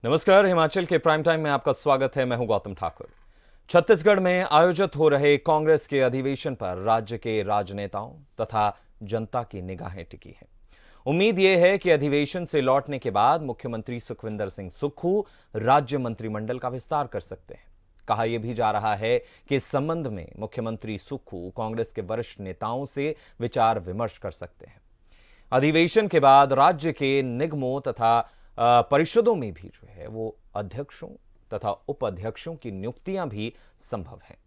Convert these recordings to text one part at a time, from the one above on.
नमस्कार, हिमाचल के prime time में आपका स्वागत है। मैं हूं गौतम ठाकुर। छत्तीसगढ़ में आयोजित हो रहे कांग्रेस के अधिवेशन पर राज्य के राजनेताओं तथा जनता की निगाहें टिकी हैं। उम्मीद यह है कि अधिवेशन से लौटने के बाद मुख्यमंत्री सुखविंदर सिंह सुक्खू राज्य मंत्रिमंडल का विस्तार कर सकते हैं। कहा यह भी जा रहा है कि इस संबंध में मुख्यमंत्री सुक्खू कांग्रेस के वरिष्ठ नेताओं से विचार विमर्श कर सकते हैं। अधिवेशन के बाद राज्य के निगमों तथा परिषदों में भी जो है वो अध्यक्षों तथा उपाध्यक्षों की नियुक्तियां भी संभव हैं।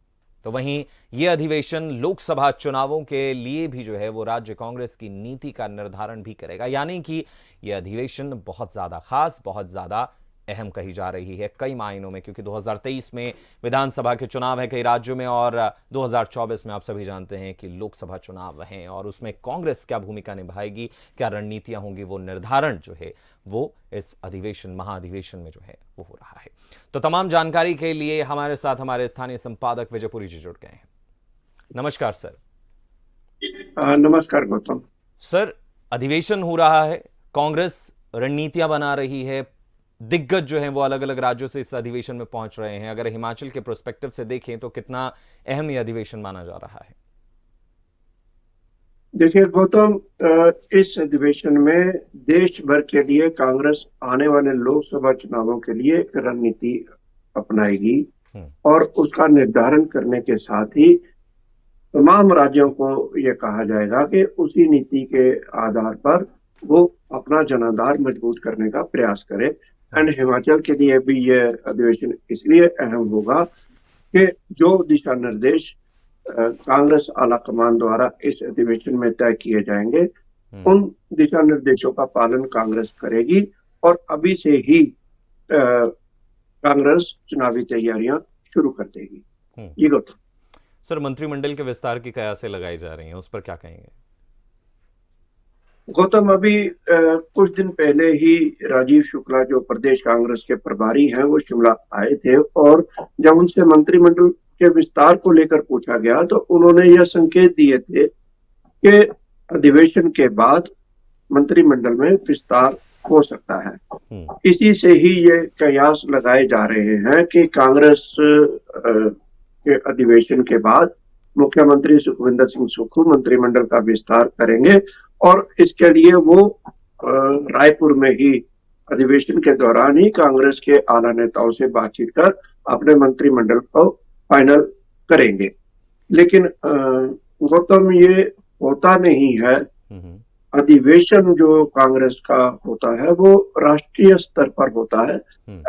तो वहीं ये अधिवेशन लोकसभा चुनावों के लिए भी जो है वो राज्य कांग्रेस की नीति का निर्धारण भी करेगा, यानी कि यह अधिवेशन बहुत ज्यादा खास, बहुत ज्यादा अहम कही जा रही है कई मायनों में, क्योंकि 2023 में विधानसभा के चुनाव है कई राज्यों में और 2024 में आप सभी जानते हैं कि लोकसभा चुनाव हैं और उसमें कांग्रेस क्या भूमिका निभाएगी, क्या रणनीतियां होंगी, वो निर्धारण जो है वो इस अधिवेशन, महाअधिवेशन में जो है वो हो रहा है। तो तमाम जानकारी के लिए हमारे साथ हमारे स्थानीय संपादक विजयपुरी जी जुड़ गए हैं। नमस्कार सर। नमस्कार गौतम सर, अधिवेशन हो रहा है, कांग्रेस रणनीतियां बना रही है, दिग्गज जो हैं वो अलग अलग राज्यों से इस अधिवेशन में पहुंच रहे हैं। अगर हिमाचल के प्रोस्पेक्टिव से देखें तो कितना अहम यह अधिवेशन माना जा रहा है? देखिए गौतम, इस अधिवेशन में देश भर के लिए कांग्रेस आने वाले लोकसभा चुनावों के लिए एक रणनीति अपनाएगी और उसका निर्धारण करने के साथ ही तमाम राज्यों को यह कहा जाएगा कि उसी नीति के आधार पर वो अपना जनाधार मजबूत करने का प्रयास करे। एंड हिमाचल के लिए भी यह अधिवेशन इसलिए अहम होगा कि जो दिशा निर्देश कांग्रेस आला कमान द्वारा इस अधिवेशन में तय किए जाएंगे, उन दिशा निर्देशों का पालन कांग्रेस करेगी और अभी से ही कांग्रेस चुनावी तैयारियां शुरू कर देगी। ये गौतम सर, मंत्रिमंडल के विस्तार की कयासें लगाई जा रही हैं, उस पर क्या कहेंगे? गौतम, अभी कुछ दिन पहले ही राजीव शुक्ला जो प्रदेश कांग्रेस के प्रभारी हैं वो शिमला आए थे और जब उनसे मंत्रिमंडल के विस्तार को लेकर पूछा गया तो उन्होंने यह संकेत दिए थे कि अधिवेशन के बाद मंत्रिमंडल में विस्तार हो सकता है। इसी से ही ये कयास लगाए जा रहे हैं कि कांग्रेस के अधिवेशन के बाद मुख्यमंत्री सुखविंदर सिंह सुक्खू मंत्रिमंडल का विस्तार करेंगे और इसके लिए वो रायपुर में ही अधिवेशन के दौरान ही कांग्रेस के आला नेताओं से बातचीत कर अपने मंत्रिमंडल को फाइनल करेंगे। लेकिन गौतम, ये होता नहीं है। अधिवेशन जो कांग्रेस का होता है वो राष्ट्रीय स्तर पर होता है।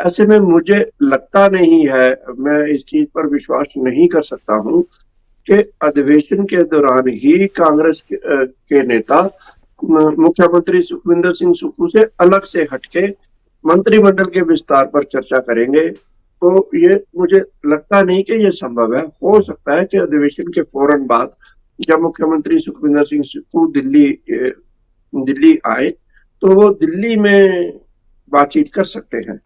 ऐसे में मुझे लगता नहीं है, मैं इस चीज पर विश्वास नहीं कर सकता हूं कि अधिवेशन के दौरान ही कांग्रेस के नेता मुख्यमंत्री सुखविंदर सिंह सुक्खू से अलग से हटके मंत्रिमंडल के विस्तार पर चर्चा करेंगे। तो ये मुझे लगता नहीं कि ये संभव है। हो सकता है कि अधिवेशन के फौरन बाद जब मुख्यमंत्री सुखविंदर सिंह सुक्खू दिल्ली आए तो वो दिल्ली में बातचीत कर सकते हैं,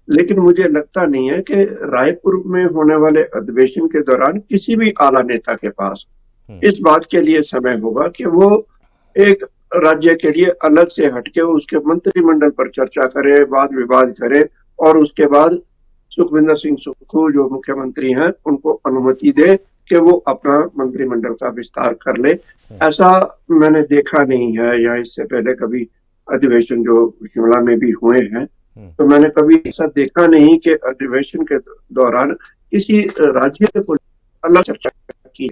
लेकिन मुझे लगता नहीं है कि रायपुर में होने वाले अधिवेशन के दौरान किसी भी आला नेता के पास इस बात के लिए समय होगा कि वो एक राज्य के लिए अलग से हटके उसके मंत्रिमंडल पर चर्चा करे, वाद विवाद करे और उसके बाद सुखविंदर सिंह सुक्खू जो मुख्यमंत्री हैं उनको अनुमति दे कि वो अपना मंत्रिमंडल का विस्तार कर ले। ऐसा मैंने देखा नहीं है, या इससे पहले कभी अधिवेशन जो शिमला में भी हुए हैं तो मैंने कभी ऐसा देखा नहीं कि अधिवेशन के दौरान किसी राज्य को अलग चर्चा की।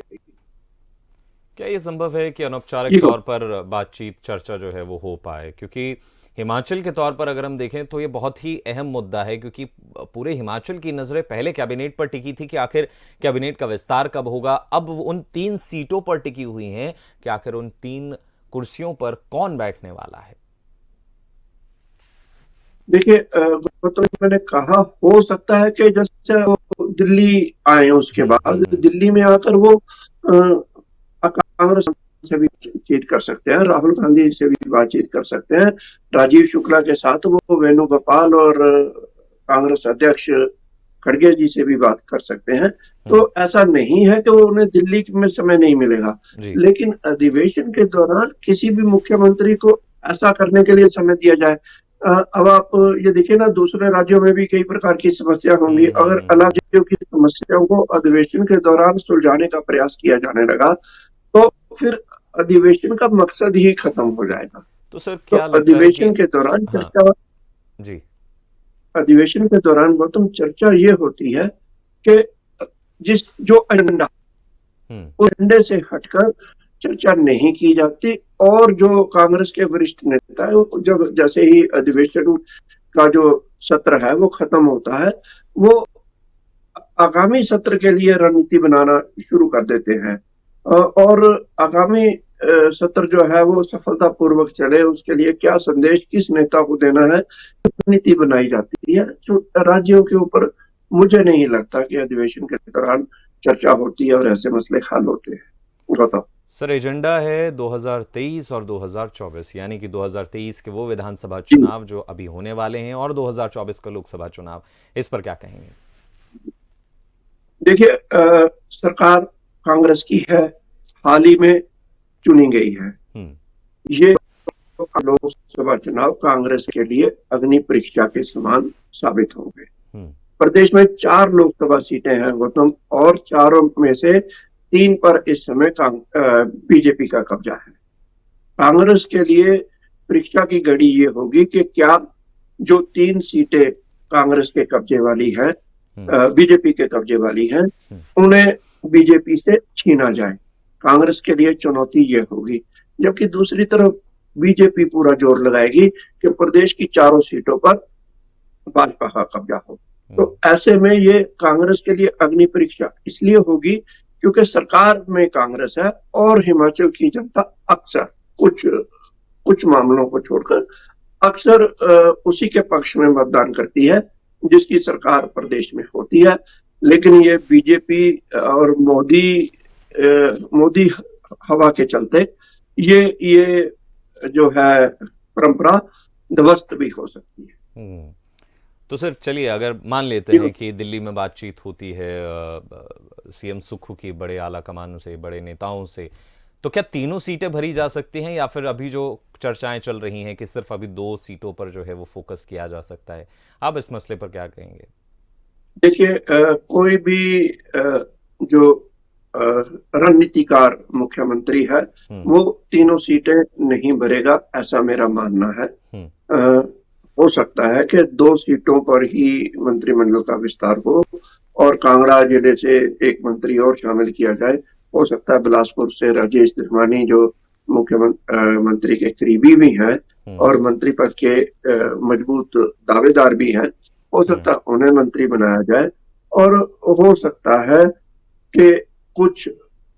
क्या ये संभव है कि अनौपचारिक तौर पर बातचीत, चर्चा जो है वो हो पाए? क्योंकि हिमाचल के तौर पर अगर हम देखें तो ये बहुत ही अहम मुद्दा है, क्योंकि पूरे हिमाचल की नजरें पहले कैबिनेट पर टिकी थी कि आखिर कैबिनेट का विस्तार कब होगा। अब उन 3 सीटों पर टिकी हुई हैं कि आखिर उन 3 कुर्सियों पर कौन बैठने वाला है। देखिए, तो मैंने कहा हो सकता है कि जैसे वो दिल्ली आए उसके बाद दिल्ली में आकर वो कांग्रेस से भी बातचीत कर सकते हैं, राहुल गांधी से भी बातचीत कर सकते हैं, राजीव शुक्ला के साथ वो वेणुगोपाल और कांग्रेस अध्यक्ष खड़गे जी से भी बात कर सकते हैं। तो ऐसा नहीं है कि वो उन्हें दिल्ली में समय नहीं मिलेगा, लेकिन अधिवेशन के दौरान किसी भी मुख्यमंत्री को ऐसा करने के लिए समय दिया जाए। अब आप ये देखिए ना, दूसरे राज्यों में भी कई प्रकार की समस्या होंगी। अगर अलग हम्म। राज्यों की समस्याओं को अधिवेशन के दौरान सुलझाने का प्रयास किया जाने लगा, तो फिर अधिवेशन का मकसद ही खत्म हो जाएगा। तो सर तो क्या लगता है कि अधिवेशन के दौरान हाँ चर्चा जी। अधिवेशन के दौरान गौतम, चर्चा ये होती है कि जिस जो एजेंडा, हम्म। उस एजेंडे से हटकर चर्चा नहीं की जाती। और जो कांग्रेस के वरिष्ठ नेता है, वो जब जैसे ही अधिवेशन का जो सत्र है वो खत्म होता है, वो आगामी सत्र के लिए रणनीति बनाना शुरू कर देते हैं। और आगामी सत्र जो है वो सफलतापूर्वक चले, उसके लिए क्या संदेश किस नेता को देना है, नीति बनाई जाती है। जो राज्यों के ऊपर मुझे नहीं लगता कि अधिवेशन के दौरान चर्चा होती है और ऐसे मसले हल होते हैं। गौतम, सर एजेंडा है 2023 और 2024, यानी कि 2023 के वो विधानसभा जी चुनाव जो अभी होने वाले हैं और 2024 का लोकसभा चुनाव, इस पर क्या कहेंगे? देखिए, सरकार कांग्रेस की है, हाल ही में चुनी गई है। हम्म। ये लोकसभा चुनाव कांग्रेस के लिए अग्नि परीक्षा के समान साबित होंगे। हम्म। प्रदेश में 4 लोकसभा सीटें हैं गौतम, और चारों में से 3 पर इस समय बीजेपी का कब्जा है। कांग्रेस के लिए परीक्षा की घड़ी ये होगी कि क्या जो 3 सीटें कांग्रेस के कब्जे वाली है, हम्म। बीजेपी के कब्जे वाली हैं, उन्हें बीजेपी से छीना जाए। कांग्रेस के लिए चुनौती ये होगी। जबकि दूसरी तरफ बीजेपी पूरा जोर लगाएगी कि प्रदेश की चारों सीटों पर भाजपा का कब्जा हो। तो ऐसे में ये कांग्रेस के लिए अग्नि परीक्षा इसलिए होगी क्योंकि सरकार में कांग्रेस है, और हिमाचल की जनता अक्सर कुछ कुछ मामलों को छोड़कर अक्सर उसी के पक्ष में मतदान करती है जिसकी सरकार प्रदेश में होती है। लेकिन ये बीजेपी और मोदी हवा के चलते ये जो है परंपरा ध्वस्त भी हो सकती है। तो सर चलिए, अगर मान लेते जी हैं कि दिल्ली में बातचीत होती है सीएम सुक्खू की बड़े आला कमानों से, बड़े नेताओं से, तो क्या तीनों सीटें भरी जा सकती हैं, या फिर अभी जो चर्चाएं चल रही हैं कि सिर्फ अभी 2 सीटों पर जो है वो फोकस किया जा सकता है? आप इस मसले पर क्या कहेंगे? देखिए, कोई भी जो रणनीतिकार मुख्यमंत्री है वो तीनों सीटें नहीं भरेगा, ऐसा मेरा मानना है। हो सकता है कि 2 सीटों पर ही मंत्रिमंडल का विस्तार हो और कांगड़ा जिले से एक मंत्री और शामिल किया जाए। हो सकता है बिलासपुर से राजेश धर्मानी, जो मुख्यमंत्री के करीबी भी हैं और मंत्री पद के मजबूत दावेदार भी हैं, हो सकता है उन्हें मंत्री बनाया जाए। और हो सकता है कि कुछ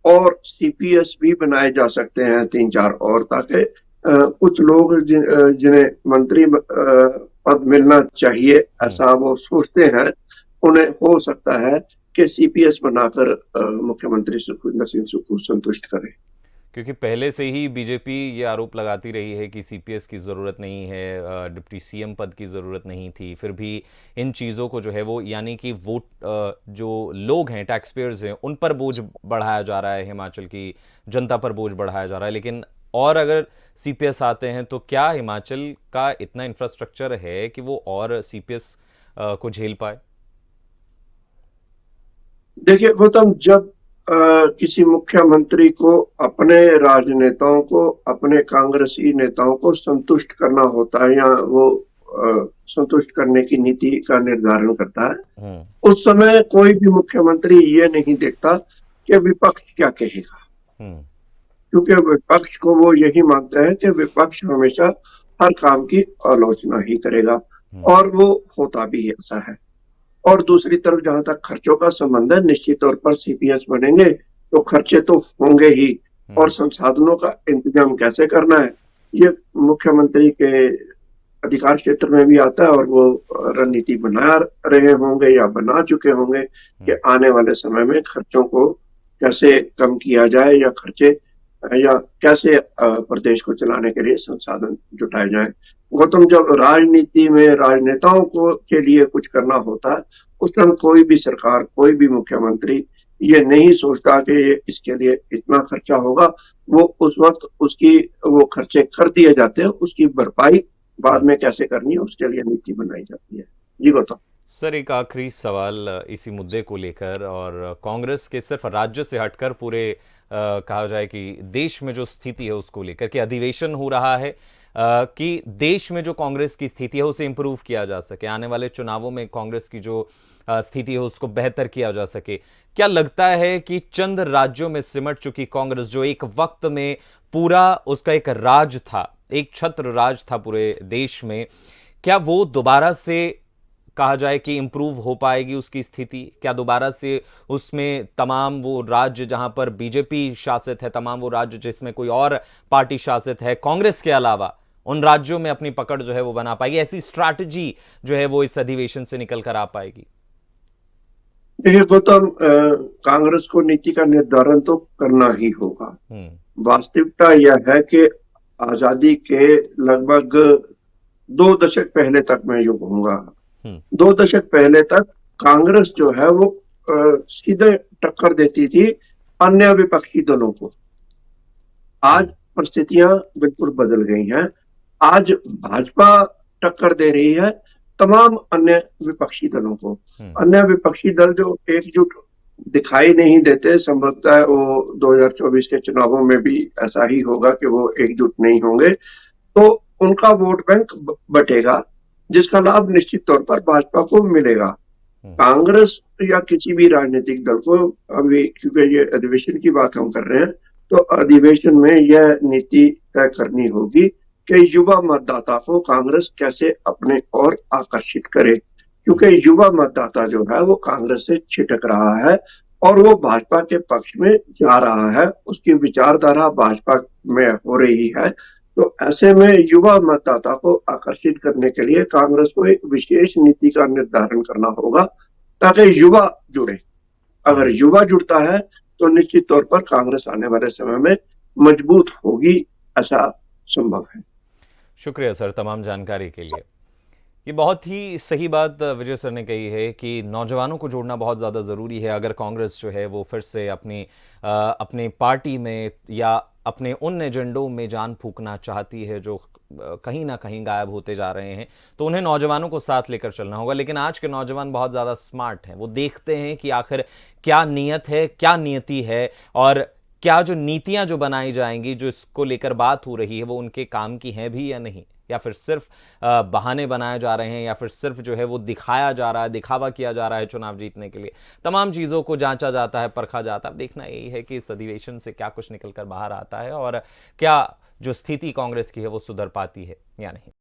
और सीपीएस भी बनाए जा सकते हैं, 3-4 और, ताकि कुछ लोग जिन्हें मंत्री पद मिलना चाहिए ऐसा वो सोचते हैं, उन्हें हो सकता है कि सीपीएस बनाकर मुख्यमंत्री सुखविंदर सिंह सुक्खू संतुष्ट करें। क्योंकि पहले से ही बीजेपी ये आरोप लगाती रही है कि सीपीएस की ज़रूरत नहीं है, डिप्टी सीएम पद की ज़रूरत नहीं थी, फिर भी इन चीज़ों को जो है वो, यानी कि वोट जो लोग हैं, टैक्स पेयर्स हैं, उन पर बोझ बढ़ाया जा रहा है, हिमाचल की जनता पर बोझ बढ़ाया जा रहा है। लेकिन और अगर सीपीएस आते हैं तो क्या हिमाचल का इतना इंफ्रास्ट्रक्चर है कि वो और सीपीएस को झेल पाए? देखिए गौतम, जब किसी मुख्यमंत्री को अपने राजनेताओं को, अपने कांग्रेसी नेताओं को संतुष्ट करना होता है, या वो संतुष्ट करने की नीति का निर्धारण करता है, उस समय कोई भी मुख्यमंत्री ये नहीं देखता कि विपक्ष क्या कहेगा। क्योंकि विपक्ष को वो यही मानता है कि विपक्ष हमेशा हर काम की आलोचना ही करेगा, और वो होता भी ऐसा है। और दूसरी तरफ जहां तक खर्चों का संबंध है, निश्चित तौर पर सीपीएस बनेंगे तो खर्चे तो होंगे ही, और संसाधनों का इंतजाम कैसे करना है ये मुख्यमंत्री के अधिकार क्षेत्र में भी आता है, और वो रणनीति बना रहे होंगे या बना चुके होंगे कि आने वाले समय में खर्चों को कैसे कम किया जाए, या खर्चे या कैसे प्रदेश को चलाने के लिए संसाधन जुटाए जाए। गौतम, जब राजनीति में राजनेताओं को के लिए कुछ करना होता है, उस टाइम कोई भी सरकार, कोई भी मुख्यमंत्री ये नहीं सोचता कि इसके लिए इतना खर्चा होगा। वो उस वक्त उसकी वो खर्चे कर दिए जाते हैं, उसकी भरपाई बाद में कैसे करनी है उसके लिए नीति बनाई जाती है। जी गौतम। सर, एक आखिरी सवाल इसी मुद्दे को लेकर, और कांग्रेस के सिर्फ राज्य से हटकर पूरे कहा जाए कि देश में जो स्थिति है उसको लेकर के अधिवेशन हो रहा है, कि देश में जो कांग्रेस की स्थिति है उसे इंप्रूव किया जा सके, आने वाले चुनावों में कांग्रेस की जो स्थिति है उसको बेहतर किया जा सके। क्या लगता है कि चंद राज्यों में सिमट चुकी कांग्रेस, जो एक वक्त में पूरा उसका एक राज था, एक छत्र राज था पूरे देश में, क्या वो दोबारा से कहा जाए कि इंप्रूव हो पाएगी उसकी स्थिति? क्या दोबारा से उसमें तमाम वो राज्य जहां पर बीजेपी शासित है, तमाम वो राज्य जिसमें कोई और पार्टी शासित है कांग्रेस के अलावा, उन राज्यों में अपनी पकड़ जो है वो बना पाएगी? ऐसी स्ट्रैटेजी जो है वो इस अधिवेशन से निकल कर आ पाएगी? देखिए गौतम, कांग्रेस को नीति का निर्धारण तो करना ही होगा। वास्तविकता यह है कि आजादी के लगभग 2 दशक पहले तक मैं यूं कहूंगा, 2 दशक पहले तक कांग्रेस जो है वो सीधे टक्कर देती थी अन्य विपक्षी दलों को। आज परिस्थितियां बिल्कुल बदल गई हैं। आज भाजपा टक्कर दे रही है तमाम अन्य विपक्षी दलों को। अन्य विपक्षी दल जो एकजुट दिखाई नहीं देते, संभवतः वो 2024 के चुनावों में भी ऐसा ही होगा कि वो एकजुट नहीं होंगे, तो उनका वोट बैंक बटेगा, जिसका लाभ निश्चित तौर पर भाजपा को मिलेगा। कांग्रेस या किसी भी राजनीतिक दल को अभी, क्योंकि ये अधिवेशन की बात हम कर रहे हैं, तो अधिवेशन में यह नीति तय करनी होगी कि युवा मतदाता को कांग्रेस कैसे अपने ओर आकर्षित करे, क्योंकि युवा मतदाता जो है वो कांग्रेस से छिटक रहा है और वो भाजपा के पक्ष में जा रहा है, उसकी विचारधारा भाजपा में हो रही है। तो ऐसे में युवा मतदाता को आकर्षित करने के लिए कांग्रेस को एक विशेष नीति का निर्धारण करना होगा ताकि युवा जुड़े। अगर युवा जुड़ता है तो निश्चित तौर पर कांग्रेस आने वाले समय में मजबूत होगी, ऐसा संभव है। शुक्रिया सर तमाम जानकारी के लिए। ये बहुत ही सही बात विजय सर ने कही है कि नौजवानों को जोड़ना बहुत ज़्यादा ज़रूरी है अगर कांग्रेस जो है वो फिर से अपनी पार्टी में या अपने उन एजेंडों में जान फूंकना चाहती है जो कहीं ना कहीं गायब होते जा रहे हैं, तो उन्हें नौजवानों को साथ लेकर चलना होगा। लेकिन आज के नौजवान बहुत ज़्यादा स्मार्ट हैं, वो देखते हैं कि आखिर क्या नियत है, क्या नियति है, और क्या जो नीतियां जो बनाई जाएंगी, जो इसको लेकर बात हो रही है, वो उनके काम की हैं भी या नहीं, या फिर सिर्फ बहाने बनाए जा रहे हैं, या फिर सिर्फ जो है वो दिखाया जा रहा है, दिखावा किया जा रहा है चुनाव जीतने के लिए। तमाम चीज़ों को जांचा जाता है, परखा जाता है। देखना यही है कि इस अधिवेशन से क्या कुछ निकलकर बाहर आता है और क्या जो स्थिति कांग्रेस की है वो सुधर पाती है या नहीं।